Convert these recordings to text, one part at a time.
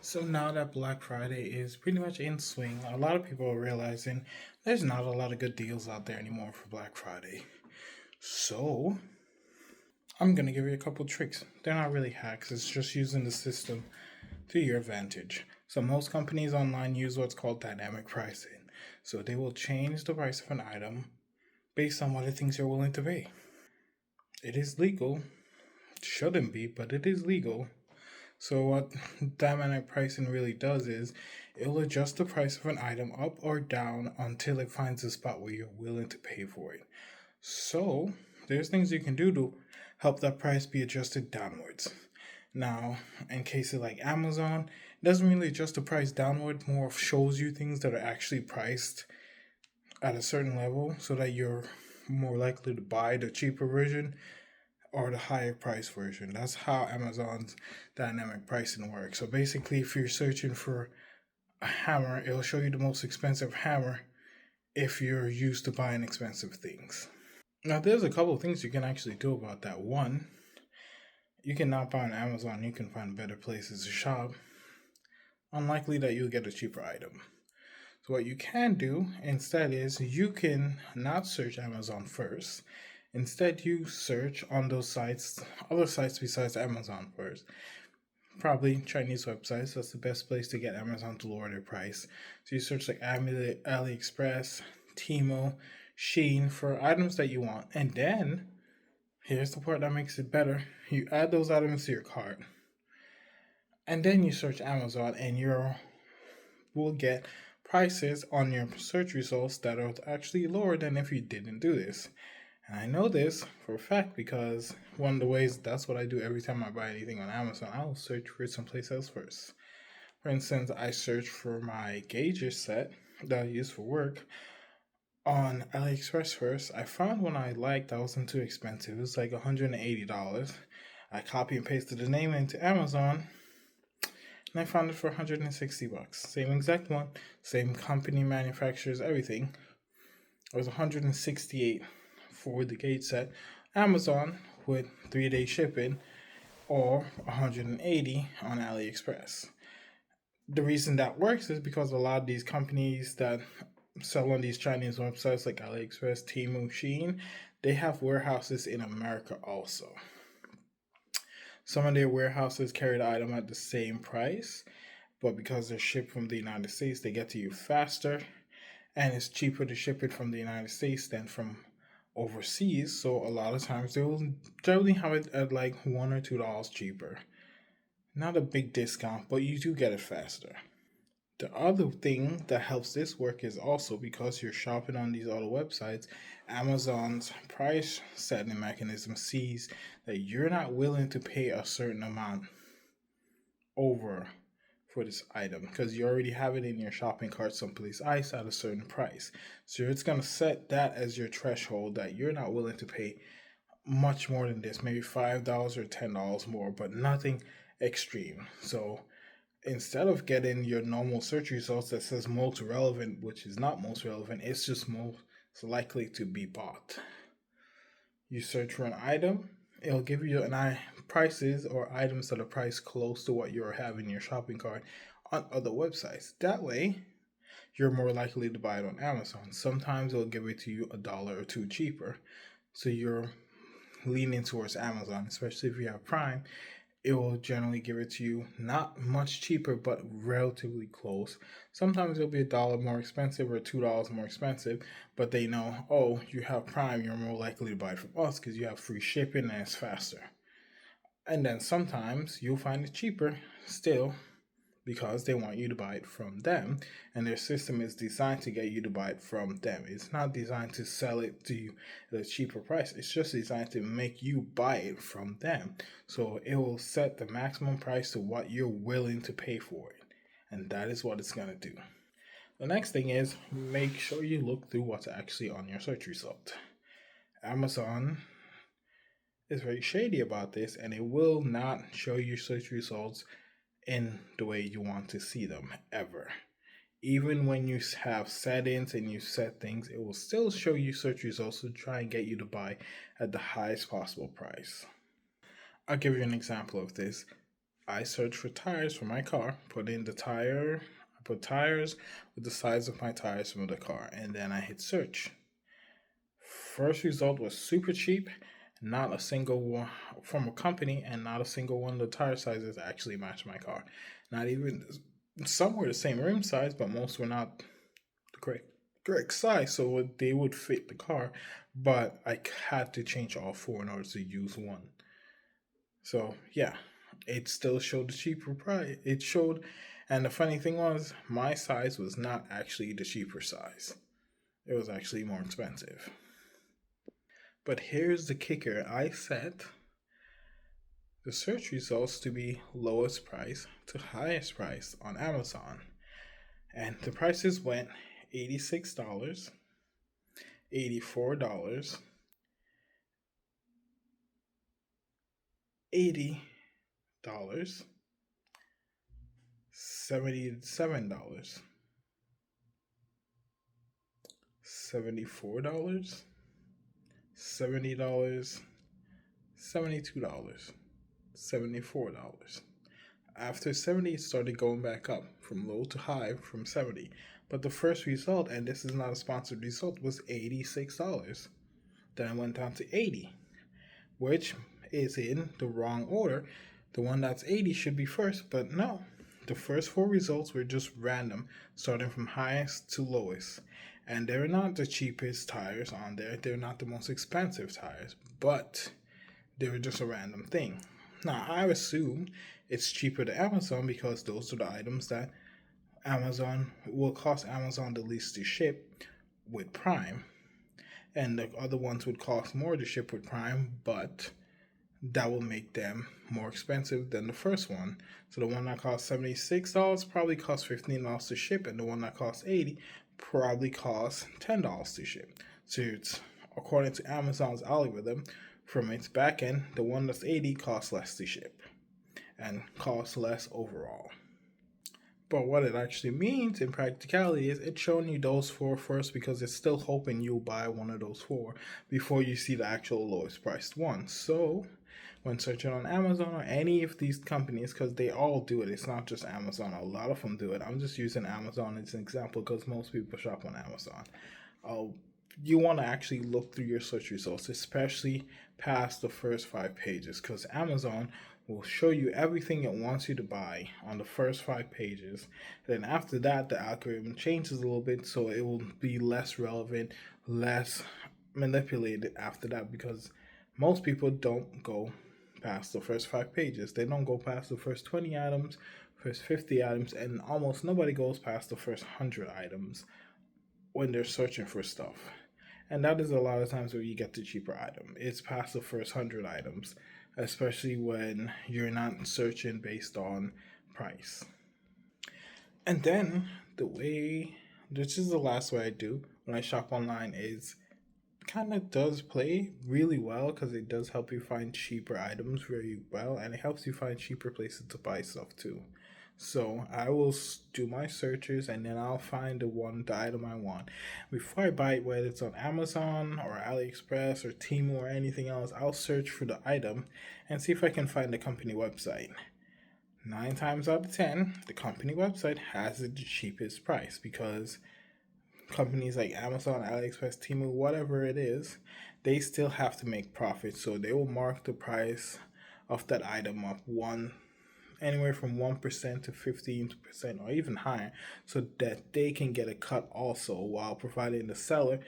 So now that Black Friday is pretty much in swing, a lot of people are realizing there's not a lot of good deals out there anymore for Black Friday. So I'm gonna give you a couple tricks. They're not really hacks, it's just using the system to your advantage. So most companies online use what's called dynamic pricing. So they will change the price of an item based on what it thinks you're willing to pay. It is legal. Shouldn't be, but it is legal. So what dynamic pricing really does is it'll adjust the price of an item up or down until it finds a spot where you're willing to pay for it. So there's things you can do to help that price be adjusted downwards. Now, in cases like Amazon, it doesn't really adjust the price downward, more shows you things that are actually priced at a certain level so that you're more likely to buy the cheaper version or the higher price version. That's how Amazon's dynamic pricing works. So basically, if you're searching for a hammer, it'll show you the most expensive hammer if you're used to buying expensive things. Now, there's a couple of things you can actually do about that. One, you can not buy on Amazon, you can find better places to shop. Unlikely that you'll get a cheaper item. So, what you can do instead is you can not search Amazon first. Instead, you search on those sites, other sites besides Amazon first. Probably Chinese websites. That's the best place to get Amazon to lower their price. So you search like AliExpress, Temu, Shein for items that you want. And then, here's the part that makes it better. You add those items to your cart. And then you search Amazon and you will get prices on your search results that are actually lower than if you didn't do this. And I know this for a fact because one of the ways that's what I do every time I buy anything on Amazon, I'll search for it someplace else first. For instance, I search for my gauges set that I use for work on AliExpress first. I found one I liked that wasn't too expensive. It was like $180. I copy and pasted the name into Amazon and I found it for $160. Same exact one, same company, manufacturers, everything. It was $168 for the gauge set. Amazon with 3-day shipping, or $180 on AliExpress. The reason that works is because a lot of these companies that sell on these Chinese websites like AliExpress, Temu, Shein, they have warehouses in America also. Some of their warehouses carry the item at the same price, but because they're shipped from the United States, they get to you faster, and it's cheaper to ship it from the United States than from overseas. So a lot of times they will generally have it at like $1 or $2 cheaper. Not a big discount, but you do get it faster. The other thing that helps this work is also because you're shopping on these other websites, Amazon's price setting mechanism sees that you're not willing to pay a certain amount over for this item because you already have it in your shopping cart someplace else at a certain price. So it's going to set that as your threshold that you're not willing to pay much more than this, maybe $5 or $10 more, but nothing extreme. So instead of getting your normal search results that says most relevant, which is not most relevant, it's just most likely to be bought. You search for an item, it'll give you prices or items that are priced close to what you have in your shopping cart on other websites. That way, you're more likely to buy it on Amazon. Sometimes it'll give it to you $1 or $2 cheaper. So you're leaning towards Amazon, especially if you have Prime. It will generally give it to you not much cheaper, but relatively close. Sometimes it'll be $1 more expensive or $2 more expensive, but they know, oh, you have Prime, you're more likely to buy it from us because you have free shipping and it's faster. And then sometimes you'll find it cheaper still because they want you to buy it from them, and their system is designed to get you to buy it from them. It's not designed to sell it to you at a cheaper price. It's just designed to make you buy it from them. So it will set the maximum price to what you're willing to pay for it, and that is what it's going to do. The next thing is make sure you look through what's actually on your search result. Amazon is very shady about this, and it will not show you search results in the way you want to see them ever. Even when you have settings and you set things, it will still show you search results to try and get you to buy at the highest possible price. I'll give you an example of this. I search for tires for my car, I put tires with the size of my tires from the car, and then I hit search. First result was super cheap, not a single one from a company, and not a single one of the tire sizes actually matched my car. Not even some were the same rim size, but most were not the correct size, so they would fit the car. But I had to change all four in order to use one. So yeah, it still showed the cheaper price. It showed, and the funny thing was, my size was not actually the cheaper size. It was actually more expensive. But here's the kicker: I set the search results to be lowest price to highest price on Amazon, and the prices went $86, $84, $80, $77, $74, $70, $72, $74. After 70, it started going back up from low to high from 70. But the first result, and this is not a sponsored result, was $86. Then I went down to 80, which is in the wrong order. The one that's 80 should be first, but no. The first four results were just random, starting from highest to lowest. And they're not the cheapest tires on there, they're not the most expensive tires, but they were just a random thing. Now, I assume it's cheaper to Amazon because those are the items that Amazon will cost Amazon the least to ship with Prime. And the other ones would cost more to ship with Prime, but that will make them more expensive than the first one. So the one that costs $76 probably costs $15 to ship, and the one that costs $80 probably costs $10 to ship. So it's according to Amazon's algorithm, from its back end, the one that's 80 costs less to ship and costs less overall. But what it actually means in practicality is it's showing you those four first because it's still hoping you'll buy one of those four before you see the actual lowest priced one. So when searching on Amazon or any of these companies, because they all do it, it's not just Amazon, a lot of them do it. I'm just using Amazon as an example because most people shop on Amazon. You want to actually look through your search results, especially past the first 5 pages, because Amazon will show you everything it wants you to buy on the first 5 pages. Then after that, the algorithm changes a little bit, so it will be less relevant, less manipulated after that, because most people don't go past the first 5 pages. They don't go past the first 20 items, first 50 items, and almost nobody goes past the first 100 items when they're searching for stuff. And that is a lot of times where you get the cheaper item. It's past the first 100 items, especially when you're not searching based on price. And then the way, this is the last way I do when I shop online, is kind of does play really well because it does help you find cheaper items very well, and it helps you find cheaper places to buy stuff too. So I will do my searches and then I'll find the item I want. Before I buy it, whether it's on Amazon or AliExpress or Temu or anything else, I'll search for the item and see if I can find the company website. 9 times out of 10, the company website has the cheapest price because companies like Amazon, AliExpress, Temu, whatever it is, they still have to make profit. So they will mark the price of that item up anywhere from 1% to 15% or even higher, so that they can get a cut also, while providing the seller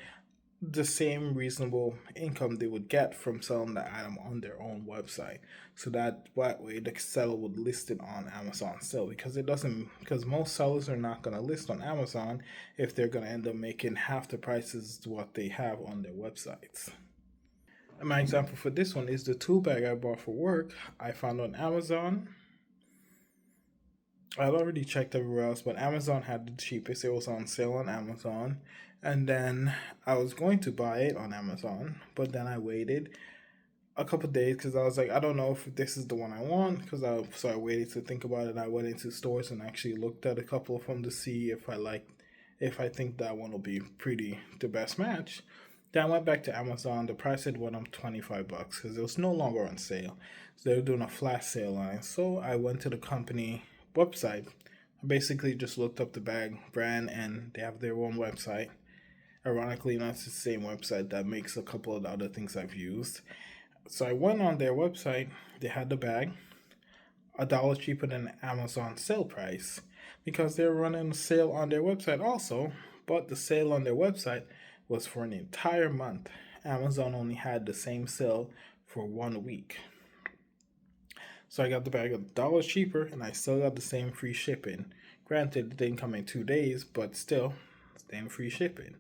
the same reasonable income they would get from selling the item on their own website. So that way the seller would list it on Amazon still, because most sellers are not going to list on Amazon if they're going to end up making half the prices to what they have on their websites. And my example for this one is the tool bag I bought for work. I found on Amazon. I'd already checked everywhere else, but Amazon had the cheapest. It was on sale on Amazon. And then I was going to buy it on Amazon, but then I waited a couple days because I was like, I don't know if this is the one I want. So I waited to think about it. I went into stores and actually looked at a couple of them to see if I think that one will be the best match. Then I went back to Amazon. The price had went up $25 because it was no longer on sale. So they were doing a flash sale on it. So I went to the company website. I basically just looked up the bag brand and they have their own website. Ironically, that's the same website that makes a couple of the other things I've used. So I went on their website. They had the bag $1 cheaper than Amazon sale price because they're running a sale on their website also, but the sale on their website was for an entire month. Amazon only had the same sale for 1 week. So I got the bag $1 cheaper and I still got the same free shipping. Granted, it didn't come in 2 days, but still, same free shipping.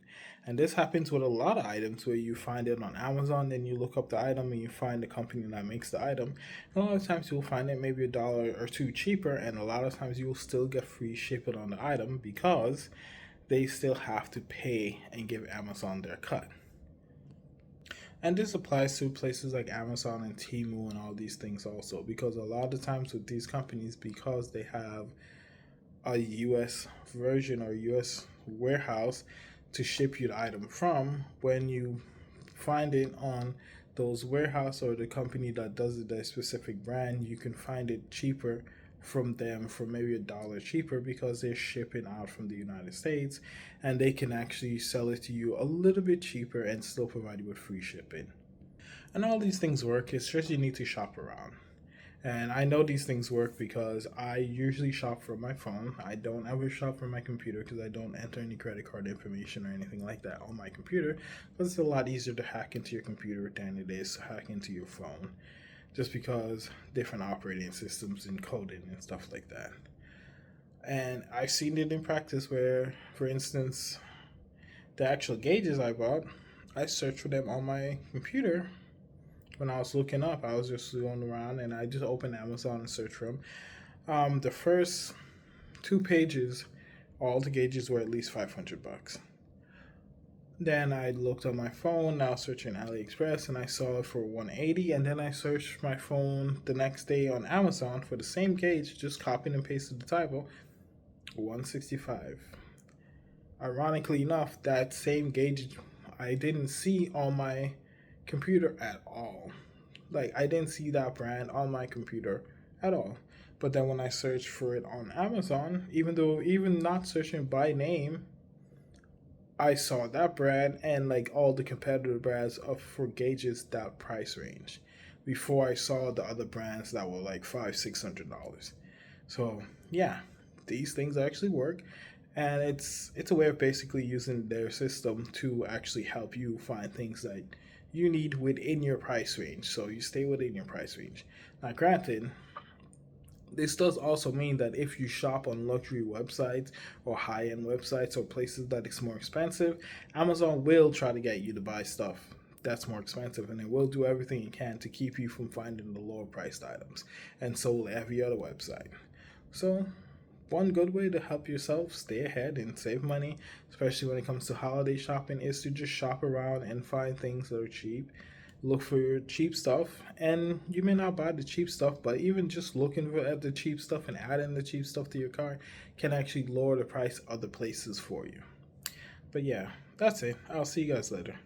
And this happens with a lot of items where you find it on Amazon, then you look up the item and you find the company that makes the item. And a lot of times you'll find it maybe $1 or $2 cheaper, and a lot of times you'll still get free shipping on the item because they still have to pay and give Amazon their cut. And this applies to places like Amazon and Temu and all these things also, because a lot of times with these companies, because they have a US version or US warehouse to ship you the item from, when you find it on those warehouse or the company that does it, that specific brand, you can find it cheaper from them for maybe $1 cheaper because they're shipping out from the United States and they can actually sell it to you a little bit cheaper and still provide you with free shipping. And all these things work, it's just you need to shop around. And I know these things work because I usually shop from my phone. I don't ever shop from my computer because I don't enter any credit card information or anything like that on my computer. Because it's a lot easier to hack into your computer than it is to hack into your phone. Just because different operating systems and coding and stuff like that. And I've seen it in practice where, for instance, the actual gauges I bought, I searched for them on my computer. When I was looking up, I was just going around and I just opened Amazon and searched for them. The first 2 pages, all the gauges were at least $500. Then I looked on my phone, now searching AliExpress, and I saw it for $180. And then I searched my phone the next day on Amazon for the same gauge, just copied and pasted the typo, $165. Ironically enough, that same gauge I didn't see on my computer at all. Like, I didn't see that brand on my computer at all. But then when I searched for it on Amazon, even not searching by name, I saw that brand and like all the competitor brands for gauges that price range before I saw the other brands that were like $500-$600. So yeah, these things actually work, and it's a way of basically using their system to actually help you find things that you need within your price range, so you stay within your price range. Now granted, this does also mean that if you shop on luxury websites or high-end websites or places that it's more expensive, Amazon will try to get you to buy stuff that's more expensive, and it will do everything it can to keep you from finding the lower priced items, and so will every other website. So one good way to help yourself stay ahead and save money, especially when it comes to holiday shopping, is to just shop around and find things that are cheap. Look for your cheap stuff, and you may not buy the cheap stuff, but even just looking at the cheap stuff and adding the cheap stuff to your cart can actually lower the price other places for you. But yeah, that's it. I'll see you guys later.